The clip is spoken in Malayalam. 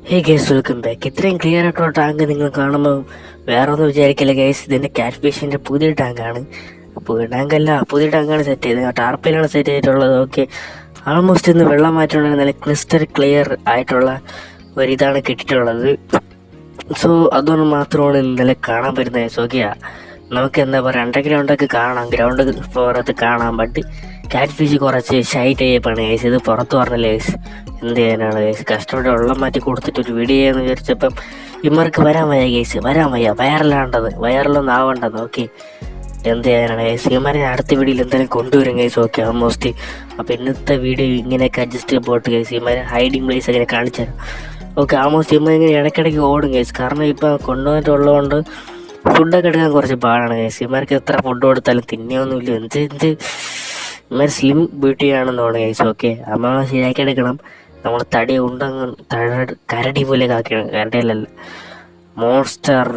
Hey guys, welcome back. ഇത്രയും ക്ലിയർ ആയിട്ടുള്ള ടാങ്ക് നിങ്ങൾ കാണുമ്പോൾ വേറെ ഒന്നും വിചാരിക്കില്ല ഗൈസ്. ഇതിന്റെ ക്യാറ്റ് ഫിഷിന്റെ പുതിയ ടാങ്കാണ്. പുതിയ ടാങ്കല്ല, പുതിയ ടാങ്കാണ് സെറ്റ് ചെയ്തത്. ടാർപ്പിലാണ് സെറ്റ് ചെയ്തിട്ടുള്ളത്. ഓക്കെ, ആൾമോസ്റ്റ് ഇന്ന് വെള്ളം മാറ്റമുണ്ടെങ്കിൽ നല്ല ക്രിസ്റ്റൽ ക്ലിയർ ആയിട്ടുള്ള ഒരിതാണ് കിട്ടിയിട്ടുള്ളത്. സോ അതുകൊണ്ട് മാത്രമാണ് ഇന്നലെ കാണാൻ പറ്റുന്നത് ഗൈസ്. ഓക്കെ, നമുക്ക് എന്താ പറയുക, അണ്ടർഗ്രൗണ്ടൊക്കെ കാണാം, ഗ്രൗണ്ട് ഫ്ലോറത്ത് കാണാം. ബട്ട് ക്യാറ്റ് ഫിഷ് കുറച്ച് ഷൈ ടൈപ്പാണ് ഗൈസ്. ഇത് പുറത്ത് പറഞ്ഞില്ല ഗൈസ്. എന്ത് ചെയ്യാനാണ് ഗൈസ്, കഷ്ടപ്പെട്ട് വെള്ളം മാറ്റി കൊടുത്തിട്ട് ഒരു വീഡിയോ ചെയ്യാന്ന് വിചാരിച്ചപ്പം ഇവർക്ക് വരാൻ വയ്യ ഗൈസ്, വരാൻ വയ്യ. വയറിലൊന്നും ആവേണ്ടത്. ഓക്കെ, എന്ത് ചെയ്യാനാണ് ഗൈസ്. ഇവന്മാരെ അടുത്ത വീഡിയോയിൽ എന്തായാലും കൊണ്ടുവരും ഗൈസ്. Okay, almost. അപ്പോൾ ഇന്നത്തെ വീഡിയോ ഇങ്ങനെയൊക്കെ അഡ്ജസ്റ്റ് പോട്ട് ഗൈസ്. ഇവന്മാരെ ഹൈഡിങ് പ്ലേസ് അങ്ങനെ കാണിച്ചു തരാം. ഓക്കെ, ആൾമോസ്റ്റ് ഇവന്മാർ ഇങ്ങനെ ഇടയ്ക്കിടയ്ക്ക് ഓടും ഗൈസ്. കാരണം ഇപ്പം കൊണ്ടുവന്നിട്ടുള്ളതുകൊണ്ട് ഫുഡൊക്കെ എടുക്കാൻ കുറച്ച് പാടാണ് ഗൈസ്. ഇവന്മാർക്ക് എത്ര ഫുഡ് കൊടുത്താലും തിന്നിയൊന്നുമില്ല. ഇവന്മാർ സ്ലിം ബ്യൂട്ടിയാണെന്ന് തോന്നുന്നു ഗൈസ്. ഓക്കെ, നമ്മൾ ശരിയാക്കി എടുക്കണം. നമ്മൾ തടി ഉണ്ടങ്ങ് കരടി പോലെ കാക്കണം. കരടിയല്ലല്ല, മോൺസ്റ്റർ